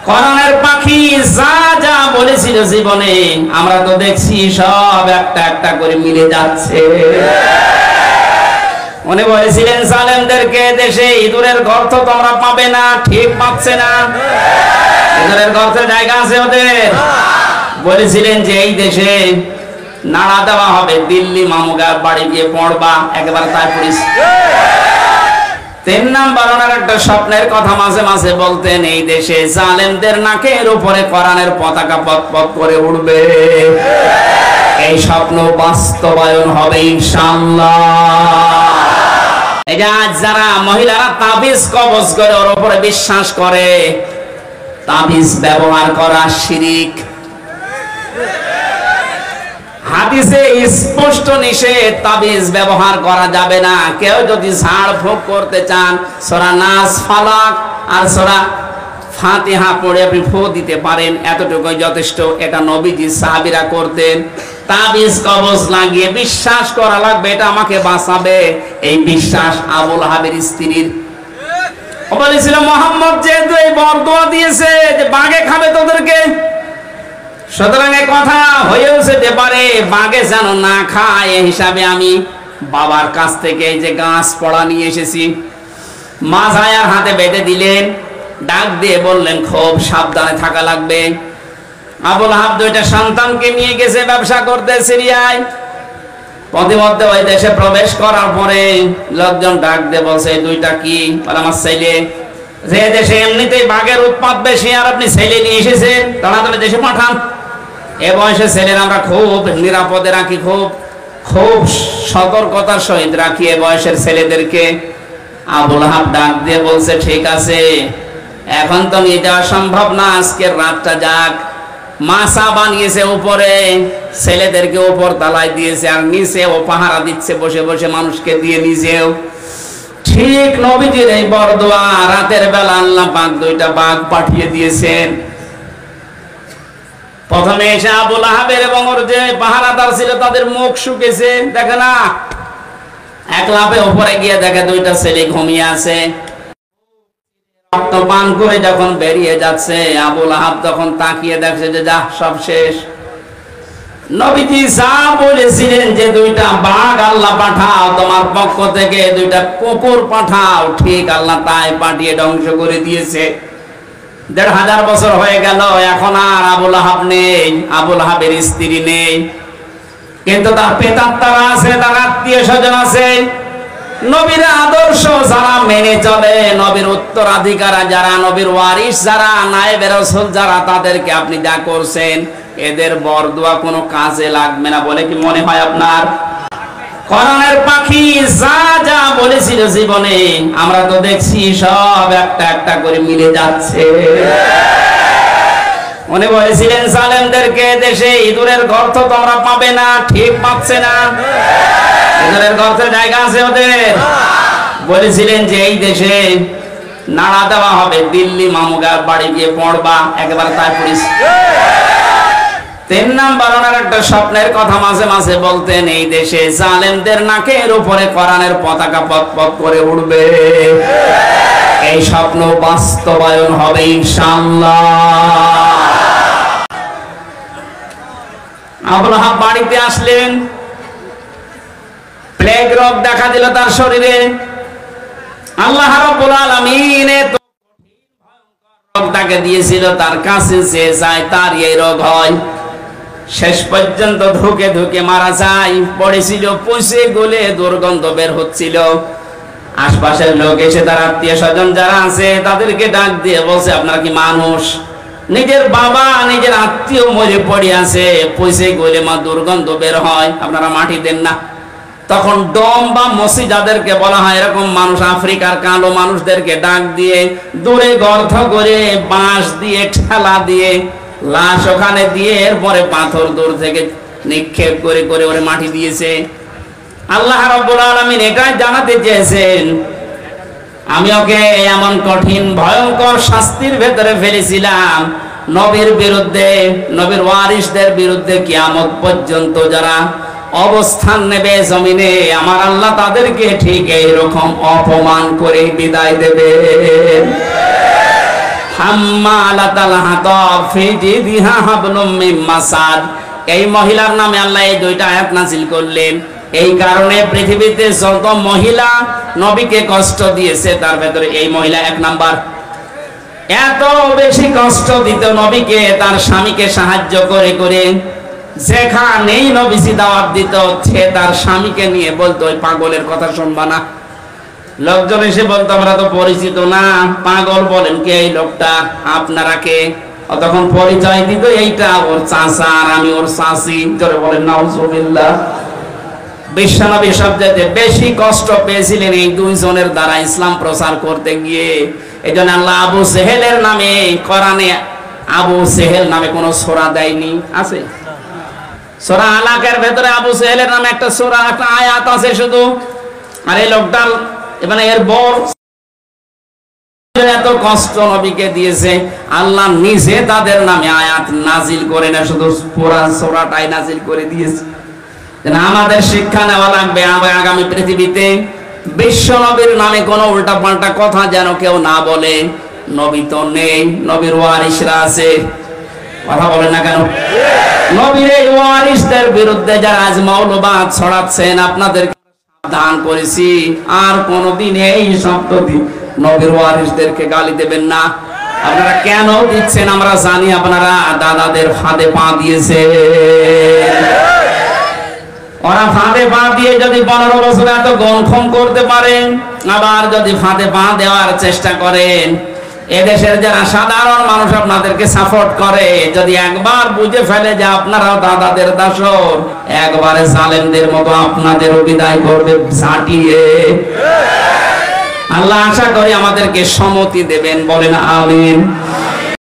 কোরআনের পাখি যা যা বলেছিল জীবনে আমরা তো দেখছি সব একটা একটা করে মিলে যাচ্ছে। উনি বলেছিলেন জালেমদেরকে দেশে ইঁদুরের গর্ত তোমরা পাবে না, ঠিক পাচ্ছে না? ইঁদুরের গর্তের জায়গা আছে ওদের। বলেছিলেন যে এই দেশে নাড়া দেওয়া হবে, দিল্লি মামুগার বাড়ি গিয়ে পড়বা, একেবারে তাই পড়িস। 3 নাম্বার ওনার একটা স্বপ্নের কথা মাঝে মাঝে বলতেন, এই দেশে জালেমদের নাকের উপরে কোরআনের পতাকা পথ পথ করে উড়বে। এই স্বপ্ন বাস্তবায়ন হবে ইনশাআল্লাহ। এই যে আজ যারা মহিলারা তাবিজ কবজ করে ওর উপরে বিশ্বাস করে, তাবিজ ব্যবহার করা শিরিক। হাদিসে স্পষ্ট নিষেধ, তাবিজ ব্যবহার করা যাবে না। কেউ যদি ঝাড় ফুঁক করতে চান সূরা নাস, ফালাক আর সূরা ফাতিহা পড়ে আপনি ফু দিতে পারেন, এতটুকুই যথেষ্ট। এটা নবীজি সাহাবীরা করতেন। তাবিজ কবজ লাগিয়ে বিশ্বাস করা লাগবে এটা আমাকে বাঁচাবে, এই বিশ্বাস আবুল আহাবের স্ত্রীর। ও বলেছিল মুহাম্মদ যেহেতু এই বরদোয়া দিয়েছে যে বাঘে খাবে তোদেরকে, সুতরাং এই কথা হয়েও যেতে পারে বাঘে যেন না খায়, এই হিসাবে আমি বাবার কাছ থেকে এই যে গাছ পড়া নিয়ে এসেছি। মা জায়ার হাতে বেঁধে দিলেন, ডাক দিয়ে বললেন খুব সাবধানে থাকা লাগবে। আবুল আহাব 2টা সন্তানকে নিয়ে গেছে ব্যবসা করতে সিরিয়ায়। প্রতিমধ্যে ওই দেশে প্রবেশ করার পরে লোকজন ডাক দিয়ে বলছে 2টা কি? বলে আমার ছেলে। যে দেশে এমনিতেই বাঘের উৎপাত বেশি আর আপনি ছেলে নিয়ে এসেছেন, তাড়াতাড়ি দেশে পাঠান। এ বয়সে ছেলের আমরা খুব নিরাপদে রাখি, খুব সতর্কতার সহিত রাখি এ বয়সের ছেলেদেরকে। আবুল আহাব ডাক দিয়ে বলছে ঠিক আছে, এখন তো নিয়ে যাওয়া সম্ভব না, আজকের রাতটা যাক। মাছা বানিয়েছে উপরে, ছেলেদেরকে উপর তালায় দিয়েছে আর নিচে ও পাহারা দিচ্ছে বসে বসে মানুষকে দিয়ে নিজেও। ঠিক নবীজির এই বরদোয়া রাতের বেলা আল্লাহ পাক 2টা বাঘ পাঠিয়ে দিয়েছেন। প্রথমে এসে আবুল আহাবের এবং ওর যে পাহারাদার ছিল তাদের মুখ শুকেছে, দেখে না। এক লাফে উপরে গিয়ে দেখে 2টা ছেলে ঘুমিয়ে আছে। রক্ত পান করে যখন বেরিয়ে যাচ্ছে, আবুল আহাব তখন তাকিয়ে দেখছে যে যা সব শেষ। নবীজি যা বলেছিলেন যে 2টা বাঘ আল্লাহ পাঠাও তোমার পক্ষ থেকে, 2টা কুকুর পাঠাও, ঠিক আল্লাহ তাই পাঠিয়ে ধ্বংস করে দিয়েছে। 1500 বছর হয়ে গেল, এখন আর আবুল আহাব নেই, আবুল আহাবের স্ত্রী নেই, কিন্তু তার পেতাত্তারা আছে, তার আত্মীয় স্বজন আছে। নবীর আদর্শ যারা মেনে চলে, নবীর উত্তরাধিকার যারা, নবীর ওয়ারিস যারা, নায়েবে রাসূল যারা, তাদেরকে আপনি যা করছেন এদের বরদোয়া কোনো কাজে লাগবে না বলে কি মনে হয় আপনার? কোরআনের পাখি যা যা বলেছিল জীবনে আমরা তো দেখছি সব একটা একটা করে মিলে যাচ্ছে। উনি বলেছিলেন জালেমদেরকে দেশে ইঁদুরের গর্ত তোমরা পাবে না, ঠিক পাচ্ছে না? ইঁদুরের গর্তের জায়গা আছে ওদের। বলেছিলেন যে এই দেশে নাড়া দেওয়া হবে, দিল্লি মামুগার বাড়ি গিয়ে পড়বা, একেবারে তাই পড়িস। 3 নাম্বার ওনার একটা স্বপ্নের কথা মাঝে মাঝে বলতেন, এই দেশে জালেমদের নাকের উপরে কোরআনের পতাকা পথ পথ করে উড়বে। এই স্বপ্ন বাস্তবায়ন হবে ইনশাআল্লাহ। আবুল আহাব বাড়িতে আসলেন, প্লেগ রোগ দেখা দিল তার শরীরে। আল্লাহ রাব্বুল আলামিন এত রোগ তাকে দিয়েছিল, তার কাছে যে যায় তার এই রোগ হয়। শেষ পর্যন্ত ধুকে ধুকে মারা যায়। পড়েছিল, পচে গলে দুর্গন্ধ বের হচ্ছিল। আশপাশের লোক এসে তার আত্মীয় স্বজন যারা আছে তাদেরকে ডাক দিয়ে বলছে আপনারা কি মানুষ? নিজের বাবা নিজের আত্মীয় মরে পড়ে আছে, পচে গলে মা দুর্গন্ধ বের হয়, আপনারা মাটি দেন না। তখন ডম বা মসি যাদেরকে বলা হয়, এরকম মানুষ আফ্রিকার কালো মানুষদেরকে ডাক দিয়ে দূরে গর্ত করে বাঁশ দিয়ে ঠেলা দিয়ে লাশ ওখানে দিয়ে এরপরে পাথর দূর থেকে নিক্ষেপ করে করে ওরে মাটি দিয়েছে। আল্লাহ রাব্বুল আলামিন এটাই জানাতে চেয়েছেন, আমি ওকে এমন কঠিন ভয়ঙ্কর শাস্তির ভেতরে ফেলেছিলাম, নবীর বিরুদ্ধে, নবীর ওয়ারিসদের বিরুদ্ধে কিয়ামত পর্যন্ত যারা অবস্থান নেবে জমিনে, আমার আল্লাহ তাদেরকে ঠিক এইরকম অপমান করে বিদায় দেবে। হাম্মালাতাল হাতাব ফি জিদিহা হাবলুম মিন মাসাদ। এই মহিলার নামে আল্লাহ এই দুইটা আয়াত নাযিল করলেন। এই কারণে পৃথিবীতে যত মহিলা নবীকে কষ্ট দিয়েছে তার ভেতরে এই মহিলা এক নাম্বার। এত বেশি কষ্ট দিত নবীকে, তার স্বামীকে সাহায্য করে করে। যেখানেই নবীজি দাওয়াত দিত, সে তার স্বামীকে নিয়ে বলতো ওই পাগলের কথা শুনবা না। লোকজন এসে বলতো আমরা তো পরিচিত না, পাগল বলেন কে এই লোকটা, আপনারা কে? তখন পরিচয় দিত, এইটা ওর চাচা আর আমি ওর চাচি। জোরে বলেন নাউজুবিল্লাহ। বিশ্বনবী সবচেয়ে বেশি কষ্ট পেয়েছিলেন এই দুইজনের দ্বারা ইসলাম প্রচার করতে গিয়ে। এই জন্য আল্লাহ আবু সেহেলের নামে কোরআনে আবু সেহেল নামে কোন সূরা দেয়নি। আছে সূরা আলাকের ভেতরে আবু সেহেলের নামে একটা সূরা, একটা আয়াত আছে শুধু। আর এই লোকটা মানে এর বর এত কষ্ট নবীকে দিয়েছে, আল্লাহ নিজে তাদের নামে আয়াত নাজিল করে না, শুধু পুরা সূরাটাই নাজিল করে দিয়েছে। আমাদের শিক্ষা নেওয়া লাগবে, আগামী পৃথিবীতে বিশ্ব নবীর নামে কোনো উল্টা পাল্টা কথা যেন কেউ না বলে। নবী তো নেই, নবীর ওয়ারিসরা আছে। কথা বলে না কেন? নবীর এই ওয়ারিসদের বিরুদ্ধে যারা আজ মৌলবাদ ছড়াচ্ছেন, আপনাদের সাবধান করেছি, আর কোনদিন এই শব্দটি নবীর ওয়ারিসদেরকে গালি দেবেন না। আপনারা কেন দিচ্ছেন আমরা জানি, আপনারা দাদাদের ফাঁদে পা দিয়েছে। ওরা ফাঁদে পা দিয়ে যদি 15 বছর এত গণখম করতে পারেন, আবার যদি ফাঁদে পা দেওয়ার চেষ্টা করেন, এদেশের যারা সাধারণ মানুষ আপনাদেরকে সাপোর্ট করে, যদি একবার বুঝে ফেলে যে আপনারাও দাদাদের দাসর, একবারে জালেমদের মতো আপনাদেরও বিদায় করবে ঝাঁটিয়ে। আল্লাহ আশা করি আমাদেরকে সম্মতি দেবেন, বলেন আমিন।